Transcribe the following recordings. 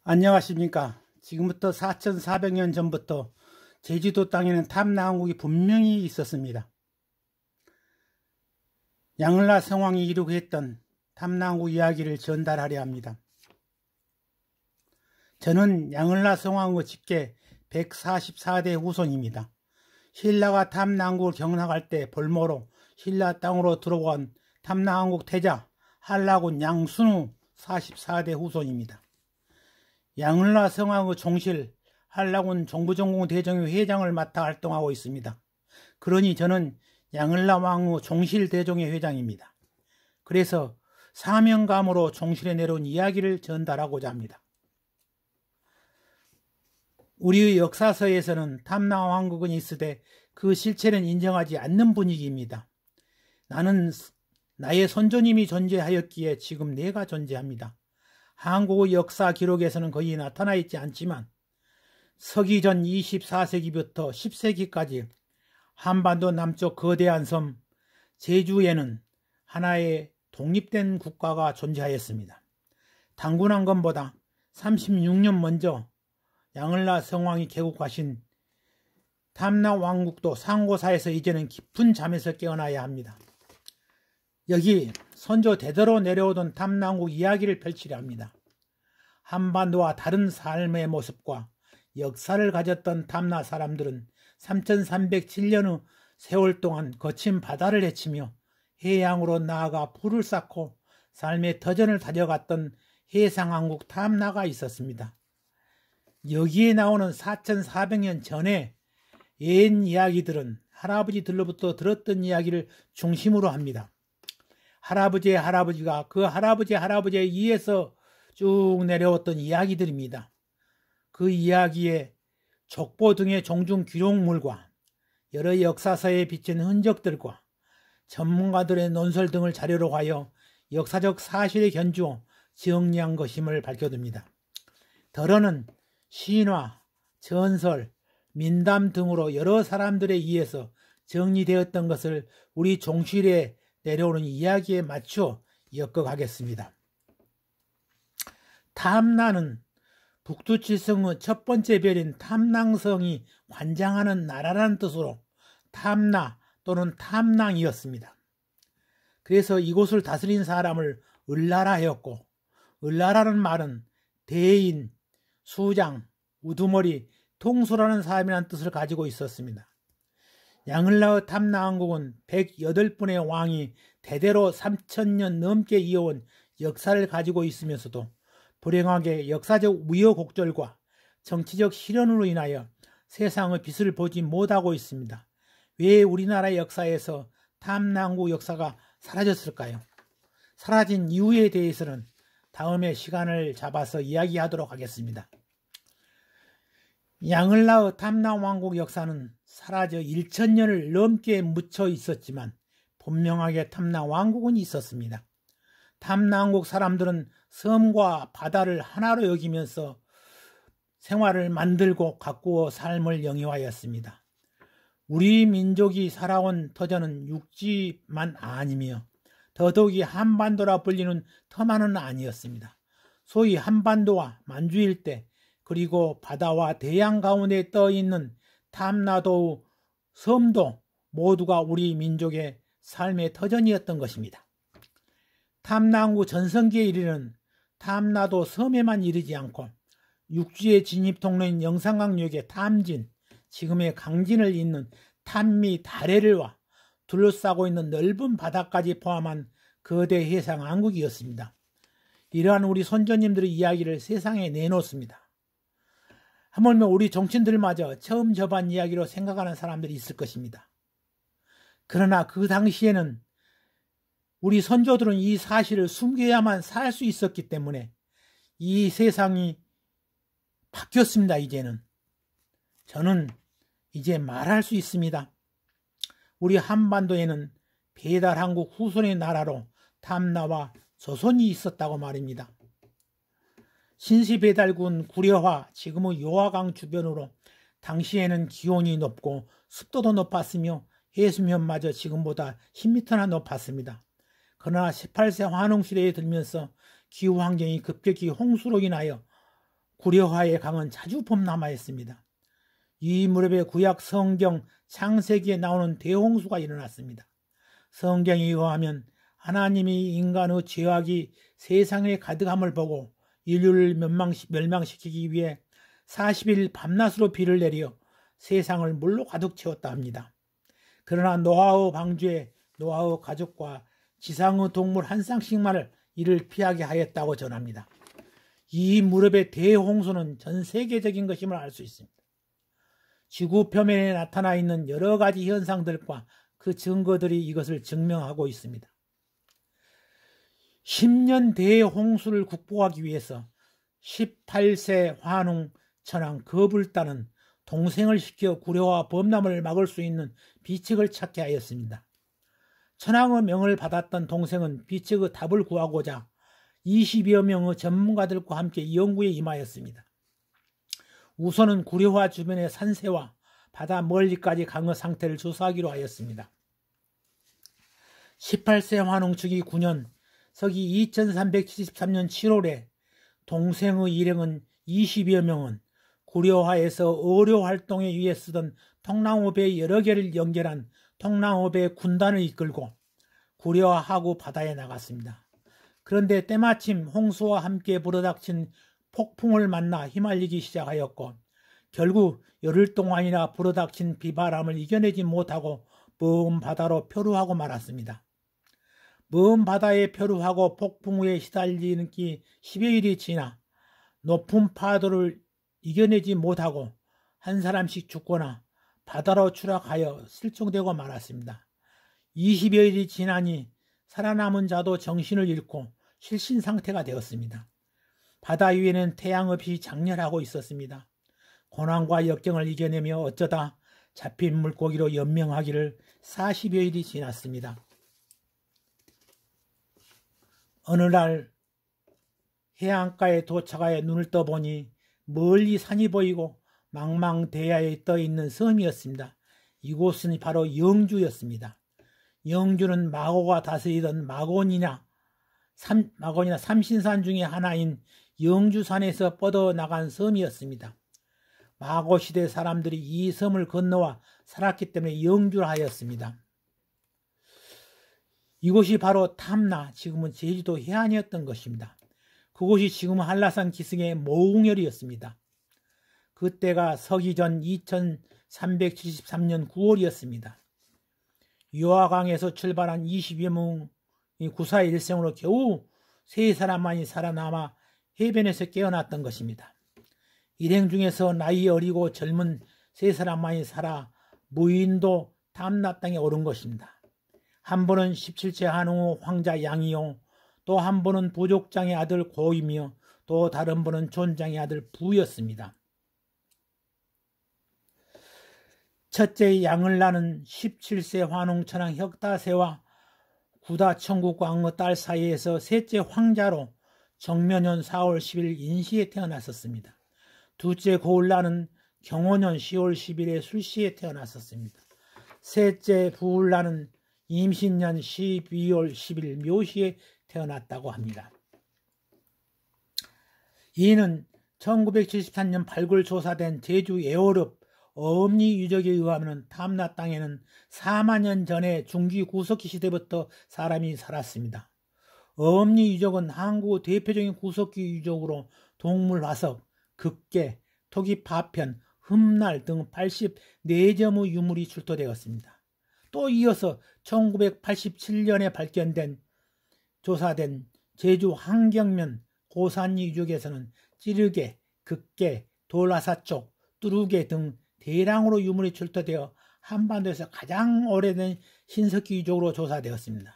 안녕하십니까. 지금부터 4,400년 전부터 제주도 땅에는 탐나왕국이 분명히 있었습니다. 양을라 성왕이 이루고 했던 탐나왕국 이야기를 전달하려 합니다. 저는 양을라 성왕의 직계 144대 후손입니다. 신라가 탐나왕국을 경락할 때 볼모로 신라 땅으로 들어온 탐나왕국 태자 한라군 양순우 44대 후손입니다. 양을라 성왕의 종실 한라군 종부전공 대정회 회장을 맡아 활동하고 있습니다. 그러니 저는 양을라 왕의 종실 대종회 회장입니다. 그래서 사명감으로 종실에 내려온 이야기를 전달하고자 합니다. 우리의 역사서에서는 탐나 왕국은 있으되 그 실체는 인정하지 않는 분위기입니다. 나는 나의 선조님이 존재하였기에 지금 내가 존재합니다. 한국의 역사 기록에서는 거의 나타나 있지 않지만 서기 전 24세기부터 10세기까지 한반도 남쪽 거대한 섬 제주에는 하나의 독립된 국가가 존재하였습니다. 단군한 것보다 36년 먼저 양을라 성왕이 개국하신 탐나 왕국도 상고사에서 이제는 깊은 잠에서 깨어나야 합니다. 여기 선조 대대로 내려오던 탐나 왕국 이야기를 펼치려 합니다. 한반도와 다른 삶의 모습과 역사를 가졌던 탐나 사람들은 3307년의 세월 동안 거친 바다를 헤치며 해양으로 나아가 불을 쌓고 삶의 터전을 다져갔던 해상왕국 탐나가 있었습니다. 여기에 나오는 4400년 전에 옛 이야기들은 할아버지들로부터 들었던 이야기를 중심으로 합니다. 할아버지의 할아버지가 그 할아버지의 할아버지에 의해서 쭉 내려왔던 이야기들입니다. 그 이야기에 족보 등의 종중 기록물과 여러 역사서에 비친 흔적들과 전문가들의 논설 등을 자료로 하여 역사적 사실에 견주어 정리한 것임을 밝혀둡니다. 더러는 신화, 전설, 민담 등으로 여러 사람들에 의해서 정리되었던 것을 우리 종실에 내려오는 이야기에 맞춰 엮어가겠습니다. 탐나는 북두칠성의 첫 번째 별인 탐낭성이 관장하는 나라라는 뜻으로 탐나 또는 탐낭이었습니다. 그래서 이곳을 다스린 사람을 을나라 하였고, 을나라는 말은 대인, 수장, 우두머리, 통수라는 사람이라는 뜻을 가지고 있었습니다. 양을라의 탐나왕국은 108분의 왕이 대대로 3000년 넘게 이어온 역사를 가지고 있으면서도 불행하게 역사적 우여곡절과 정치적 실현으로 인하여 세상의 빛을 보지 못하고 있습니다. 왜 우리나라 역사에서 탐나왕국 역사가 사라졌을까요? 사라진 이유에 대해서는 다음에 시간을 잡아서 이야기하도록 하겠습니다. 양을라의 탐나왕국 역사는 사라져 1000년을 넘게 묻혀 있었지만 분명하게 탐나왕국은 있었습니다. 탐나왕국 사람들은 섬과 바다를 하나로 여기면서 생활을 만들고 가꾸어 삶을 영위하였습니다. 우리 민족이 살아온 터전은 육지만 아니며 더더욱이 한반도라 불리는 터만은 아니었습니다. 소위 한반도와 만주일대 그리고 바다와 대양 가운데 떠있는 탐나도 섬도 모두가 우리 민족의 삶의 터전이었던 것입니다. 탐나왕국 전성기에 이르는 탐나도 섬에만 이르지 않고 육지의 진입 통로인 영산강역의 탐진, 지금의 강진을 잇는 탐미 다래를와 둘러싸고 있는 넓은 바다까지 포함한 거대 해상왕국이었습니다. 이러한 우리 선조님들의 이야기를 세상에 내놓습니다. 하물며 우리 정치인들마저 처음 접한 이야기로 생각하는 사람들이 있을 것입니다. 그러나 그 당시에는 우리 선조들은 이 사실을 숨겨야만 살 수 있었기 때문에 이 세상이 바뀌었습니다. 이제는 저는 이제 말할 수 있습니다. 우리 한반도에는 배달한국 후손의 나라로 탐나와 조선이 있었다고 말입니다. 신시배달군 구려화, 지금의 요하강 주변으로 당시에는 기온이 높고 습도도 높았으며 해수면마저 지금보다 10m나 높았습니다. 그러나 18세 환웅시대에 들면서 기후환경이 급격히 홍수로 인하여 구려화의 강은 자주 범람하였습니다. 이 무렵에 구약 성경 창세기에 나오는 대홍수가 일어났습니다. 성경에 의하면 하나님이 인간의 죄악이 세상에 가득함을 보고 인류를 멸망시키기 위해 40일 밤낮으로 비를 내려 세상을 물로 가득 채웠다 합니다. 그러나 노아의 방주에 노아의 가족과 지상의 동물 한 쌍씩만을 이를 피하게 하였다고 전합니다. 이 무렵의 대홍수는 전 세계적인 것임을 알 수 있습니다. 지구 표면에 나타나 있는 여러 가지 현상들과 그 증거들이 이것을 증명하고 있습니다. 10년 대홍수를 극복하기 위해서 18세 환웅 천황 거불단은 동생을 시켜 구려와 범람을 막을 수 있는 비책을 찾게 하였습니다. 천황의 명을 받았던 동생은 비책의 답을 구하고자 20여 명의 전문가들과 함께 연구에 임하였습니다. 우선은 구려화 주변의 산세와 바다 멀리까지 강의 상태를 조사하기로 하였습니다. 18세 환웅 즉위 9년 서기 2373년 7월에 동생의 일행은 20여 명은 구려화에서 어뢰 활동에 위해 쓰던 통나무배 여러 개를 연결한 통나무배 군단을 이끌고 구려화 하구 바다에 나갔습니다. 그런데 때마침 홍수와 함께 불어닥친 폭풍을 만나 휘말리기 시작하였고 결국 열흘 동안이나 불어닥친 비바람을 이겨내지 못하고 먼 바다로 표류하고 말았습니다. 먼 바다에 표류하고 폭풍 후에 시달리는 기 10여일이 지나 높은 파도를 이겨내지 못하고 한 사람씩 죽거나 바다로 추락하여 실종되고 말았습니다. 20여일이 지나니 살아남은 자도 정신을 잃고 실신 상태가 되었습니다. 바다 위에는 태양 없이 장렬하고 있었습니다. 고난과 역경을 이겨내며 어쩌다 잡힌 물고기로 연명하기를 40여일이 지났습니다. 어느 날 해안가에 도착하여 눈을 떠보니 멀리 산이 보이고 망망대야에 떠있는 섬이었습니다. 이곳은 바로 영주였습니다. 영주는 마고가 다스리던 마곤이나 삼신산 중의 하나인 영주산에서 뻗어나간 섬이었습니다. 마고 시대 사람들이 이 섬을 건너와 살았기 때문에 영주를 하였습니다. 이곳이 바로 탐나, 지금은 제주도 해안이었던 것입니다. 그곳이 지금은 한라산 기슭의 모웅열이었습니다. 그때가 서기전 2373년 9월이었습니다. 유화강에서 출발한 20여 명의 구사의 일생으로 겨우 3사람만이 살아남아 해변에서 깨어났던 것입니다. 일행 중에서 나이 어리고 젊은 3사람만이 살아 무인도 탐나 땅에 오른 것입니다. 한 분은 17세 한웅의 황자 양이요, 또 한 분은 부족장의 아들 고이며 또 다른 분은 존장의 아들 부였습니다. 첫째 양을 낳은 17세 환웅천황 혁다세와 구다 청국왕의 딸 사이에서 셋째 황자로 정면년 4월 10일 인시에 태어났었습니다. 둘째 고을라는 경호년 10월 10일에 술시에 태어났었습니다. 셋째 부울라는 임신년 12월 10일 묘시에 태어났다고 합니다. 이는 1973년 발굴 조사된 제주 애월읍 어음리 유적에 의하면 탐나 땅에는 4만년 전에 중기 구석기 시대부터 사람이 살았습니다. 어음리 유적은 한국 대표적인 구석기 유적으로 동물 화석, 급계, 토기 파편, 흠날 등 84점의 유물이 출토되었습니다. 또 이어서 1987년에 발견된 조사된 제주 한경면 고산리 유적에서는 찌르개, 급계, 돌아사쪽, 뚜루개 등 대량으로 유물이 출토되어 한반도에서 가장 오래된 신석기 유적으로 조사되었습니다.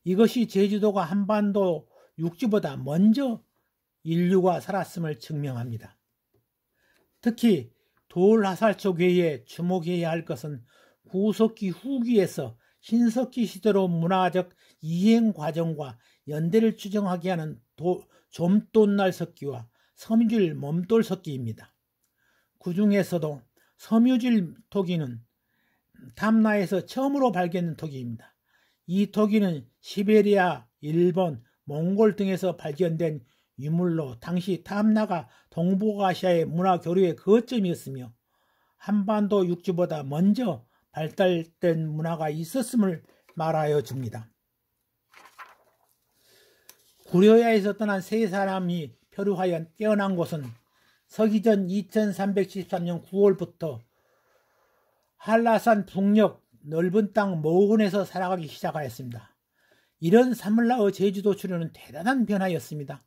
이것이 제주도가 한반도 육지보다 먼저 인류가 살았음을 증명합니다. 특히 돌화살촉 외에 주목해야 할 것은 구석기 후기에서 신석기 시대로 문화적 이행 과정과 연대를 추정하게 하는 좀돈날 석기와 섬유질 몸돌 석기입니다. 그 중에서도 섬유질 토기는 탐나에서 처음으로 발견된 토기입니다. 이 토기는 시베리아, 일본, 몽골 등에서 발견된 유물로 당시 탐나가 동북아시아의 문화 교류의 거점이었으며 한반도 육지보다 먼저 발달된 문화가 있었음을 말하여 줍니다. 구려야에서 떠난 세 사람이 표류하여 깨어난 곳은 서기전 2313년 9월부터 한라산 북녘 넓은 땅 모근에서 살아가기 시작하였습니다. 이런 사물라의 제주도 출현은 대단한 변화였습니다.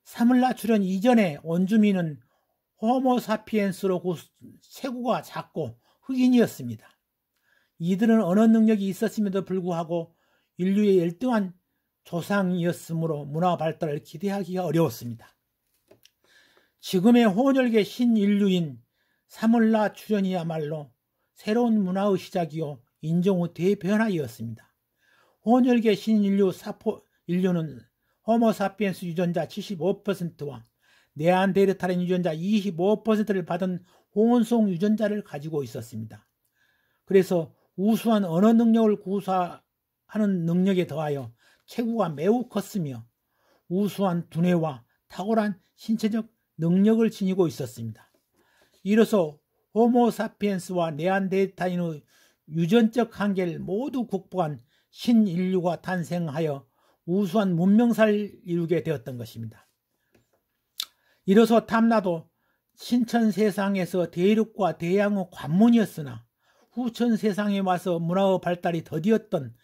사물라 출현 이전에 원주민은 호모사피엔스로 체구가 작고 흑인이었습니다. 이들은 언어 능력이 있었음에도 불구하고 인류의 열등한 조상이었으므로 문화 발달을 기대하기가 어려웠습니다. 지금의 혼혈계 신인류인 사물라 출현이야말로 새로운 문화의 시작이요 인종의 대변화이었습니다. 혼혈계 신인류는 호모사피엔스 유전자 75%와 네안데르탈인 유전자 25%를 받은 혼성 유전자를 가지고 있었습니다. 그래서 우수한 언어 능력을 구사하는 능력에 더하여 체구가 매우 컸으며 우수한 두뇌와 탁월한 신체적 능력을 지니고 있었습니다. 이로써 호모사피엔스와 네안데르탈인의 유전적 한계를 모두 극복한 신인류가 탄생하여 우수한 문명사를 이루게 되었던 것입니다. 이로써 탐나도 신천세상에서 대륙과 대양의 관문이었으나 후천세상에 와서 문화의 발달이 더디었던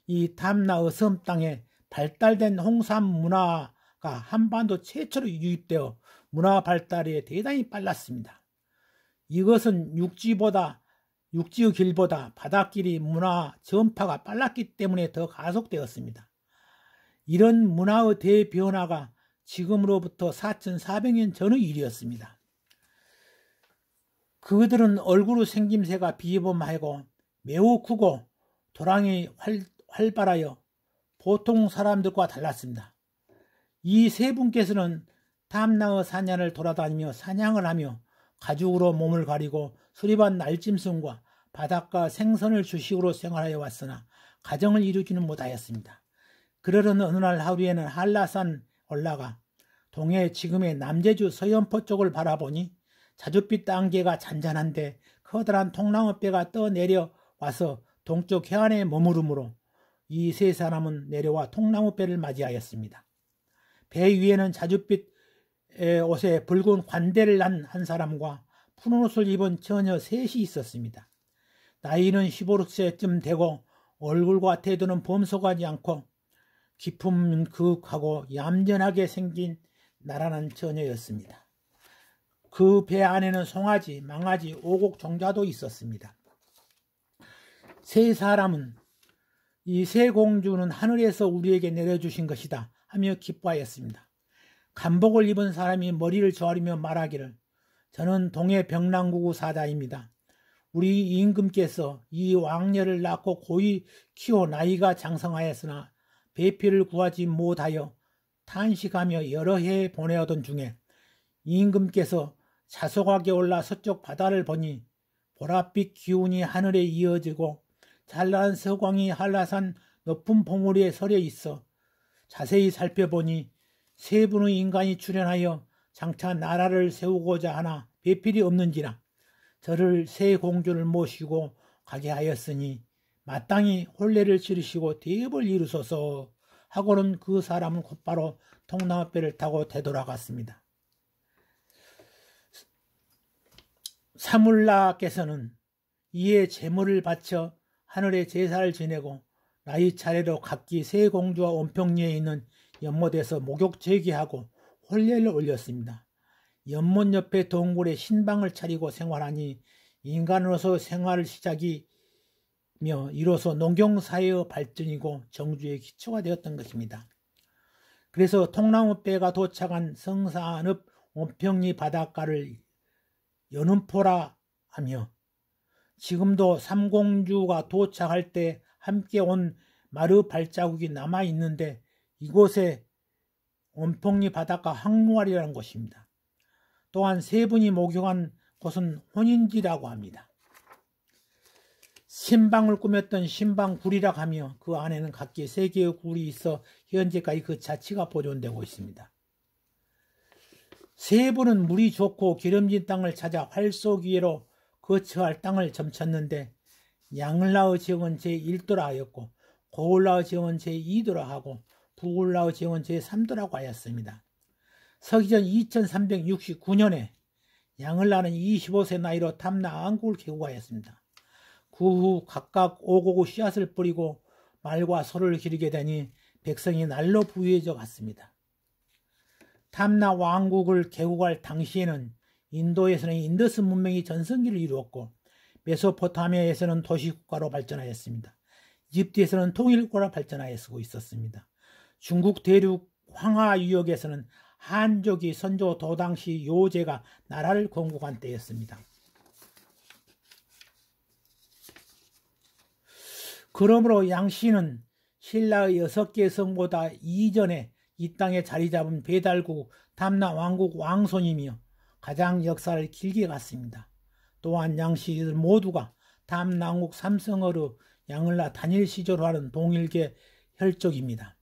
이 탐나의 섬 땅에 발달된 홍삼 문화가 한반도 최초로 유입되어 문화 발달이 대단히 빨랐습니다. 이것은 육지의 길보다 바닷길이 문화 전파가 빨랐기 때문에 더 가속되었습니다. 이런 문화의 대변화가 지금으로부터 4400년 전의 일이었습니다. 그들은 얼굴의 생김새가 비범하고 매우 크고 도랑이 활발하여 보통 사람들과 달랐습니다. 이 세 분께서는 탐나의 산야를 돌아다니며 사냥을 하며 가죽으로 몸을 가리고 수립한 날짐승과 바닷가 생선을 주식으로 생활하여 왔으나 가정을 이루지는 못하였습니다. 그러던 어느 날 하루에는 한라산 올라가 동해 지금의 남제주 서연포 쪽을 바라보니 자줏빛 안개가 잔잔한데 커다란 통나무배가 떠내려와서 동쪽 해안에 머무르므로 이 세 사람은 내려와 통나무배를 맞이하였습니다. 배 위에는 자줏빛 옷에 붉은 관대를 한 사람과 푸른 옷을 입은 처녀 셋이 있었습니다. 나이는 15세쯤 되고 얼굴과 태도는 범속하지 않고 기품은 그윽하고 얌전하게 생긴 나란한 처녀였습니다. 그 배 안에는 송아지, 망아지, 오곡 종자도 있었습니다. 세 사람은 이 세 공주는 하늘에서 우리에게 내려주신 것이다 하며 기뻐하였습니다. 간복을 입은 사람이 머리를 조아리며 말하기를 저는 동해 병랑구구 사자입니다. 우리 임금께서 이 왕녀를 낳고 고이 키워 나이가 장성하였으나 배필을 구하지 못하여 탄식하며 여러 해 보내오던 중에 임금께서 자소각에 올라 서쪽 바다를 보니 보랏빛 기운이 하늘에 이어지고 찬란한 서광이 한라산 높은 봉우리에 서려 있어 자세히 살펴보니 세 분의 인간이 출현하여 장차 나라를 세우고자 하나 배필이 없는지라 저를 세 공주를 모시고 가게 하였으니 마땅히 혼례를 치르시고 대업을 이루소서 하고는 그 사람은 곧바로 통나무배를 타고 되돌아갔습니다. 사물라께서는 이에 제물을 바쳐 하늘에 제사를 지내고 나이 차례로 각기 세 공주와 온평리에 있는 연못에서 목욕 제기하고 혼례를 올렸습니다. 연못 옆에 동굴에 신방을 차리고 생활하니 인간으로서 생활을 시작이며 이로써 농경사회의 발전이고 정주의 기초가 되었던 것입니다. 그래서 통나무배가 도착한 성산읍 온평리 바닷가를 연운포라 하며 지금도 삼공주가 도착할 때 함께 온 마르 발자국이 남아있는데 이곳에 온평리 바닷가 황무알이라는 곳입니다. 또한 세 분이 목욕한 곳은 혼인지라고 합니다. 신방을 꾸몄던 신방굴이라고 하며 그 안에는 각기 세 개의 굴이 있어 현재까지 그 자치가 보존되고 있습니다. 세부는 물이 좋고 기름진 땅을 찾아 활쏘기로 거처할 땅을 점쳤는데 양을라의 지형은 제1도라 하였고 고을라의 지형은 제2도라 하고 북을라의 지형은 제3도라고 하였습니다. 서기전 2369년에 양을라는 25세 나이로 탐나 왕국을 개국하였습니다. 그 후 각각 오고고 씨앗을 뿌리고 말과 소를 기르게 되니 백성이 날로 부유해져 갔습니다. 탐나 왕국을 개국할 당시에는 인도에서는 인더스 문명이 전성기를 이루었고 메소포타미아에서는 도시국가로 발전하였습니다. 이집트에서는 통일국가로 발전하였고 있었습니다. 중국 대륙 황하 유역에서는 한족이 선조 도당시 요제가 나라를 건국한 때였습니다. 그러므로 양씨는 신라의 6개의 성보다 이전에 이 땅에 자리 잡은 배달국 탐나 왕국 왕손이며 가장 역사를 길게 갔습니다. 또한 양씨들 모두가 탐나 왕국 삼성어로 양을라 단일 시조로 하는 동일계 혈족입니다.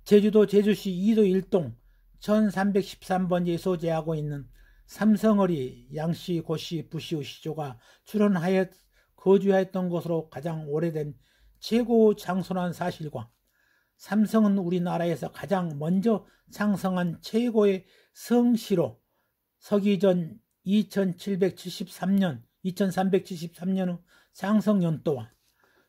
제주도 제주시 이도 1동 1313번지에 소재하고 있는 삼성어리 양씨, 고씨, 부씨의 시조가 출현하여 거주하였던 곳으로 가장 오래된 최고 장손한 사실과 삼성은 우리나라에서 가장 먼저 창성한 최고의 성시로 서기전 2373년의 창성연도와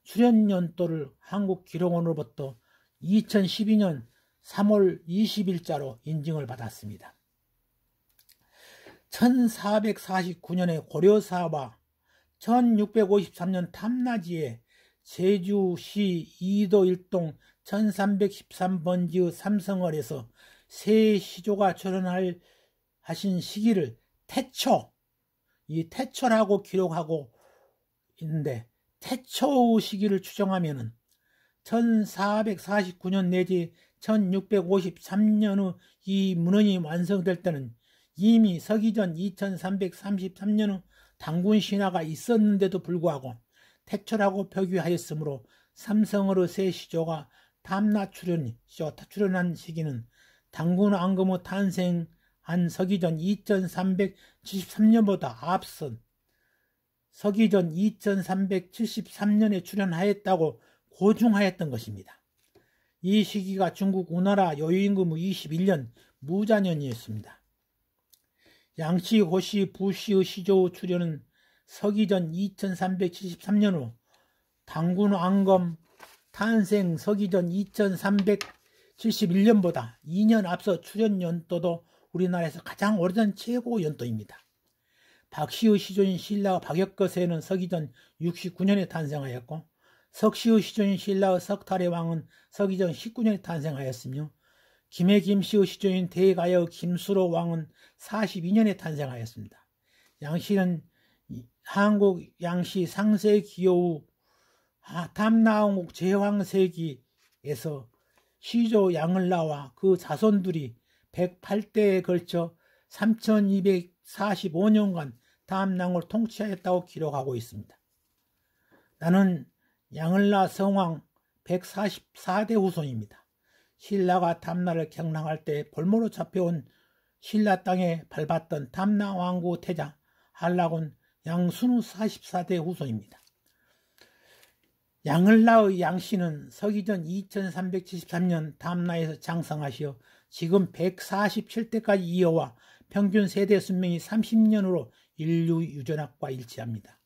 출현연도를 한국기록원으로부터 2012년 3월 20일자로 인증을 받았습니다. 1449년에 고려사와 1653년 탐나지에 제주시 이도 1동 1313번지의 삼성을에서 새 시조가 출현하신 시기를 태초, 이 태초라고 기록하고 있는데 태초의 시기를 추정하면은 1449년 내지 1653년의 이 문헌이 완성될 때는 이미 서기전 2333년의 당군 신화가 있었는데도 불구하고 태초라고 표기하였으므로 삼성어의 새 시조가 탐나 출현한 시기는 당군 앙금의 탄생한 서기전 2373년보다 앞선 서기전 2373년에 출현하였다고 고증하였던 것입니다. 이 시기가 중국 우나라 여유임금의 21년 무자년이었습니다. 양씨, 고씨, 부씨의 시조의 출현은 서기전 2373년으로 당군 왕검 탄생 서기전 2371년보다 2년 앞서 출현 연도도 우리나라에서 가장 오래된 최고 연도입니다. 박씨의 시조인 신라 박역거세는 서기전 69년에 탄생하였고 석씨의 시조인 신라의 석탈의 왕은 서기전 19년에 탄생하였으며 김해 김씨의 시조인 대가의 김수로 왕은 42년에 탄생하였습니다. 양씨는 한국 양씨 상세 기호 탐나왕국 제왕세기에서 시조 양을라와 그 자손들이 108대에 걸쳐 3245년간 탐나왕을 통치하였다고 기록하고 있습니다. 나는 양을라 성왕 144대 후손입니다. 신라가 탐나를 경락할 때 볼모로 잡혀온 신라 땅에 밟았던 탐나 왕국 태자 한락은 양순우 44대 후손입니다. 양을라의 양씨는 서기전 2373년 탐나에서 장성하시어 지금 147대까지 이어와 평균 세대 수명이 30년으로 인류 유전학과 일치합니다.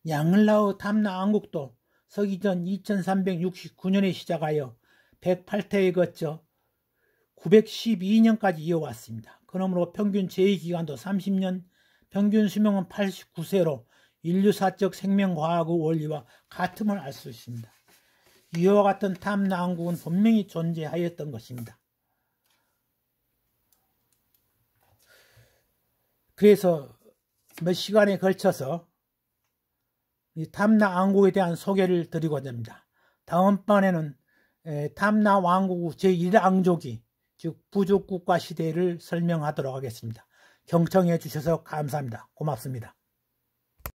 양을라의 탐나 왕국도 서기전 2369년에 시작하여 108태에 거쳐 912년까지 이어왔습니다. 그러므로 평균 제위기간도 30년, 평균 수명은 89세로 인류사적 생명과학의 원리와 같음을 알 수 있습니다. 이와 같은 탐나 왕국은 분명히 존재하였던 것입니다. 그래서 몇 시간에 걸쳐서 이 탐나 왕국에 대한 소개를 드리고자 합니다. 다음번에는 탐나 왕국 제1왕조기 즉 부족국가 시대를 설명하도록 하겠습니다. 경청해 주셔서 감사합니다. 고맙습니다.